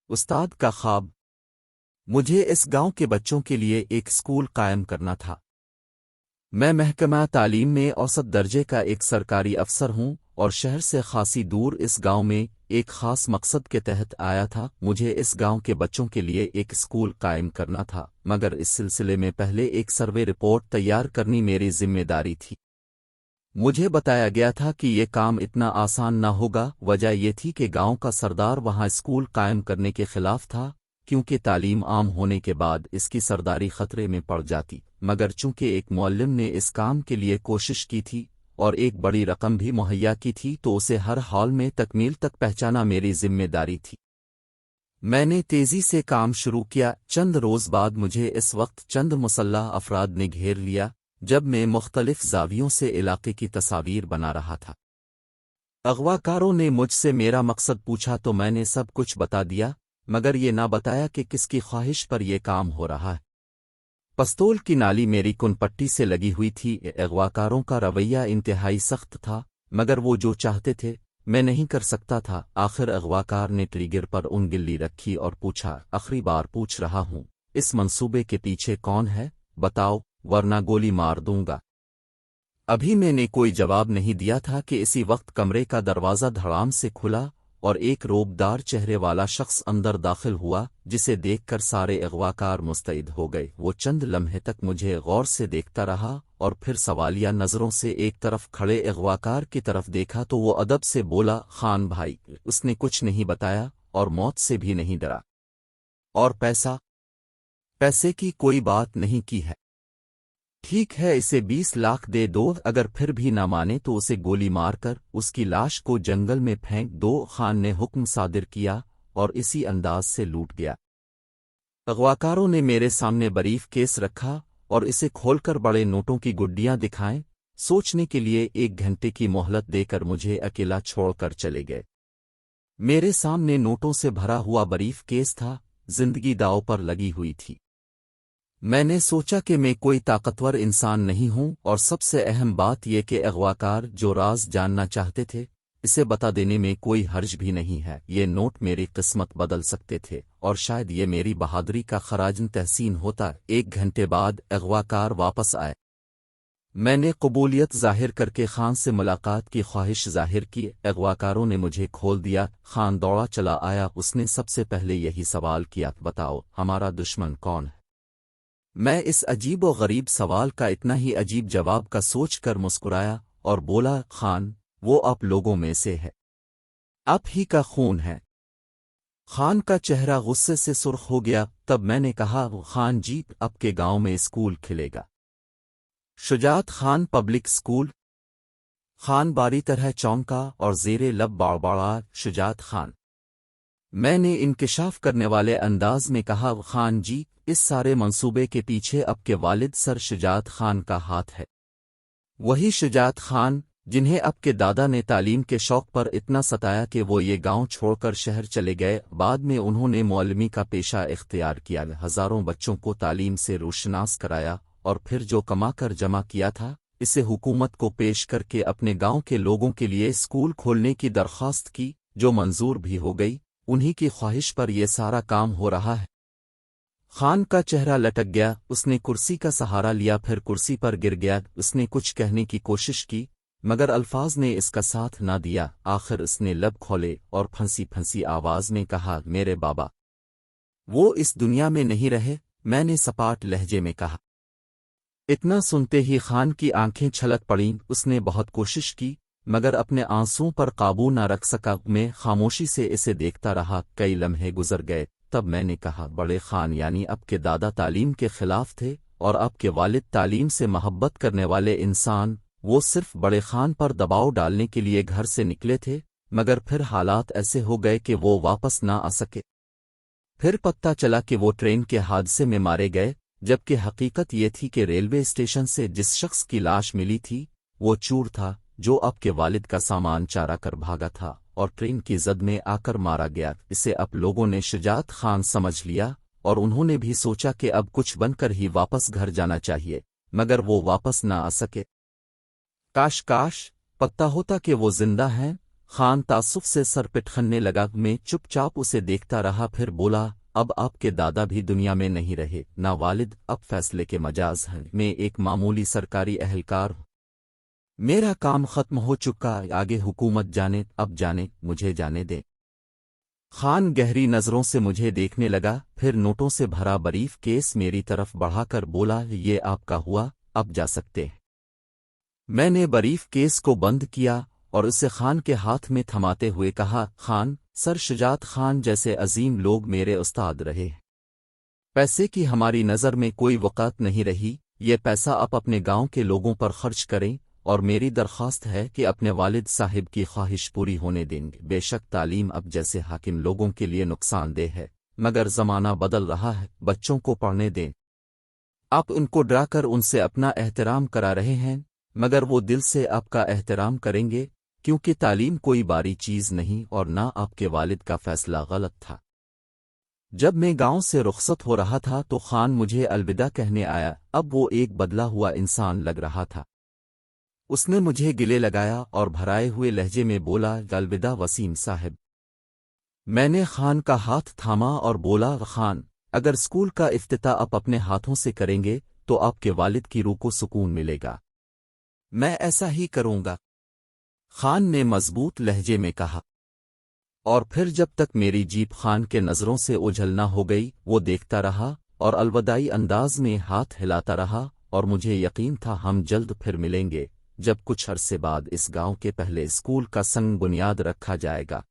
استاد کا خواب۔ مجھے اس گاؤں کے بچوں کے لیے ایک اسکول قائم کرنا تھا۔ میں محکمہ تعلیم میں اوسط درجے کا ایک سرکاری افسر ہوں اور شہر سے خاصی دور اس گاؤں میں ایک خاص مقصد کے تحت آیا تھا۔ مجھے اس گاؤں کے بچوں کے لیے ایک اسکول قائم کرنا تھا، مگر اس سلسلے میں پہلے ایک سروے رپورٹ تیار کرنی میری ذمہ داری تھی۔ مجھے بتایا گیا تھا کہ یہ کام اتنا آسان نہ ہوگا۔ وجہ یہ تھی کہ گاؤں کا سردار وہاں اسکول قائم کرنے کے خلاف تھا، کیونکہ تعلیم عام ہونے کے بعد اس کی سرداری خطرے میں پڑ جاتی۔ مگر چونکہ ایک معلم نے اس کام کے لیے کوشش کی تھی اور ایک بڑی رقم بھی مہیا کی تھی، تو اسے ہر حال میں تکمیل تک پہنچانا میری ذمہ داری تھی۔ میں نے تیزی سے کام شروع کیا۔ چند روز بعد مجھے اس وقت چند مسلح افراد نے گھیر لیا جب میں مختلف زاویوں سے علاقے کی تصاویر بنا رہا تھا۔ اغواکاروں نے مجھ سے میرا مقصد پوچھا تو میں نے سب کچھ بتا دیا، مگر یہ نہ بتایا کہ کس کی خواہش پر یہ کام ہو رہا ہے۔ پستول کی نالی میری کن پٹی سے لگی ہوئی تھی۔ اغواکاروں کا رویہ انتہائی سخت تھا، مگر وہ جو چاہتے تھے میں نہیں کر سکتا تھا۔ آخر اغواکار نے ٹریگر پر انگلی رکھی اور پوچھا، آخری بار پوچھ رہا ہوں، اس منصوبے کے پیچھے کون ہے؟ بتاؤ، ورنہ گولی مار دوں گا۔ ابھی میں نے کوئی جواب نہیں دیا تھا کہ اسی وقت کمرے کا دروازہ دھڑام سے کھلا اور ایک روبدار چہرے والا شخص اندر داخل ہوا، جسے دیکھ کر سارے اغواکار مستعد ہو گئے۔ وہ چند لمحے تک مجھے غور سے دیکھتا رہا اور پھر سوالیہ نظروں سے ایک طرف کھڑے اغواکار کی طرف دیکھا تو وہ ادب سے بولا، خان بھائی، اس نے کچھ نہیں بتایا اور موت سے بھی نہیں ڈرا۔ اور پیسے کی کوئی بات نہیں کی ہے۔ ٹھیک ہے، اسے 20 لاکھ دے دو، اگر پھر بھی نہ مانے تو اسے گولی مار کر اس کی لاش کو جنگل میں پھینک دو۔ خان نے حکم صادر کیا اور اسی انداز سے لوٹ گیا۔ اغواکاروں نے میرے سامنے بریف کیس رکھا اور اسے کھول کر بڑے نوٹوں کی گڈیاں دکھائیں۔ سوچنے کے لیے 1 گھنٹے کی مہلت دے کر مجھے اکیلا چھوڑ کر چلے گئے۔ میرے سامنے نوٹوں سے بھرا ہوا بریف کیس تھا، زندگی داؤ پر لگی ہوئی تھی۔ میں نے سوچا کہ میں کوئی طاقتور انسان نہیں ہوں، اور سب سے اہم بات یہ کہ اغواکار جو راز جاننا چاہتے تھے اسے بتا دینے میں کوئی حرج بھی نہیں ہے۔ یہ نوٹ میری قسمت بدل سکتے تھے اور شاید یہ میری بہادری کا خراج تحسین ہوتا۔ 1 گھنٹے بعد اغواکار واپس آئے۔ میں نے قبولیت ظاہر کر کے خان سے ملاقات کی خواہش ظاہر کی۔ اغواکاروں نے مجھے کھول دیا۔ خان دوڑا چلا آیا۔ اس نے سب سے پہلے یہی سوال کیا، بتاؤ ہمارا دشمن کون ہے؟ میں اس عجیب و غریب سوال کا اتنا ہی عجیب جواب کا سوچ کر مسکرایا اور بولا، خان، وہ آپ لوگوں میں سے ہے، آپ ہی کا خون ہے۔ خان کا چہرہ غصے سے سرخ ہو گیا۔ تب میں نے کہا، خان جی، اب کے گاؤں میں اسکول کھلے گا، شجاعت خان پبلک اسکول؟ خان باری طرح چونکا اور زیر لب بڑبڑا، شجاعت خان؟ میں نے انکشاف کرنے والے انداز میں کہا، خان جی، اس سارے منصوبے کے پیچھے اب کے والد سر شجاعت خان کا ہاتھ ہے۔ وہی شجاعت خان جنہیں اب کے دادا نے تعلیم کے شوق پر اتنا ستایا کہ وہ یہ گاؤں چھوڑ کر شہر چلے گئے۔ بعد میں انہوں نے معلمی کا پیشہ اختیار کیا، ہزاروں بچوں کو تعلیم سے روشناس کرایا، اور پھر جو کما کر جمع کیا تھا اسے حکومت کو پیش کر کے اپنے گاؤں کے لوگوں کے لیے اسکول کھولنے کی درخواست کی، جو منظور بھی ہو گئی۔ انہی کی خواہش پر یہ سارا کام ہو رہا ہے۔ خان کا چہرہ لٹک گیا۔ اس نے کرسی کا سہارا لیا، پھر کرسی پر گر گیا۔ اس نے کچھ کہنے کی کوشش کی، مگر الفاظ نے اس کا ساتھ نہ دیا۔ آخر اس نے لب کھولے اور پھنسی پھنسی آواز میں کہا، میرے بابا وہ اس دنیا میں نہیں رہے، میں نے سپاٹ لہجے میں کہا۔ اتنا سنتے ہی خان کی آنکھیں چھلک پڑیں۔ اس نے بہت کوشش کی، مگر اپنے آنسوؤں پر قابو نہ رکھ سکا۔ میں خاموشی سے اسے دیکھتا رہا۔ کئی لمحے گزر گئے، تب میں نے کہا، بڑے خان یعنی اب کے دادا تعلیم کے خلاف تھے اور اب کے والد تعلیم سے محبت کرنے والے انسان، وہ صرف بڑے خان پر دباؤ ڈالنے کے لیے گھر سے نکلے تھے، مگر پھر حالات ایسے ہو گئے کہ وہ واپس نہ آ سکے۔ پھر پتہ چلا کہ وہ ٹرین کے حادثے میں مارے گئے، جبکہ حقیقت یہ تھی کہ ریلوے اسٹیشن سے جس شخص کی لاش ملی تھی وہ چور تھا، جو اب کے والد کا سامان چارہ کر بھاگا تھا اور ٹرین کی زد میں آ کر مارا گیا۔ اسے اب لوگوں نے شجاعت خان سمجھ لیا اور انہوں نے بھی سوچا کہ اب کچھ بن کر ہی واپس گھر جانا چاہیے، مگر وہ واپس نہ آ سکے۔ کاش پتہ ہوتا کہ وہ زندہ ہیں خان تعصب سے سر پٹخنے لگا، میں چپ چاپ اسے دیکھتا رہا، پھر بولا، اب آپ کے دادا بھی دنیا میں نہیں رہے، نہ والد، اب فیصلے کے مجاز ہیں، میں ایک معمولی سرکاری اہلکار ہوں، میرا کام ختم ہو چکا، آگے حکومت جانے، اب جانے، مجھے جانے دیں۔ خان گہری نظروں سے مجھے دیکھنے لگا، پھر نوٹوں سے بھرا بریف کیس میری طرف بڑھا کر بولا، یہ آپ کا ہوا، اب جا سکتے ہیں۔ میں نے بریف کیس کو بند کیا اور اسے خان کے ہاتھ میں تھماتے ہوئے کہا، خان، سر شجاعت خان جیسے عظیم لوگ میرے استاد رہے۔ پیسے کی ہماری نظر میں کوئی وقعت نہیں رہی، یہ پیسہ آپ اپنے گاؤں کے لوگوں پر خرچ کریں، اور میری درخواست ہے کہ اپنے والد صاحب کی خواہش پوری ہونے دیں گے۔ بے شک تعلیم اب جیسے حاکم لوگوں کے لیے نقصان دہ ہے، مگر زمانہ بدل رہا ہے، بچوں کو پڑھنے دیں۔ آپ ان کو ڈرا کر ان سے اپنا احترام کرا رہے ہیں، مگر وہ دل سے آپ کا احترام کریں گے، کیونکہ تعلیم کوئی باری چیز نہیں، اور نہ آپ کے والد کا فیصلہ غلط تھا۔ جب میں گاؤں سے رخصت ہو رہا تھا تو خان مجھے الوداع کہنے آیا، اب وہ ایک بدلا ہوا انسان لگ رہا تھا۔ اس نے مجھے گلے لگایا اور بھرائے ہوئے لہجے میں بولا، الوداع وسیم صاحب۔ میں نے خان کا ہاتھ تھاما اور بولا، خان، اگر اسکول کا افتتاح آپ اپنے ہاتھوں سے کریں گے تو آپ کے والد کی روح کو سکون ملے گا۔ میں ایسا ہی کروں گا، خان نے مضبوط لہجے میں کہا۔ اور پھر جب تک میری جیپ خان کے نظروں سے اوجھل نہ ہو گئی وہ دیکھتا رہا اور الوداعی انداز میں ہاتھ ہلاتا رہا، اور مجھے یقین تھا ہم جلد پھر ملیں گے، جب کچھ عرصے بعد اس گاؤں کے پہلے اسکول کا سنگ بنیاد رکھا جائے گا۔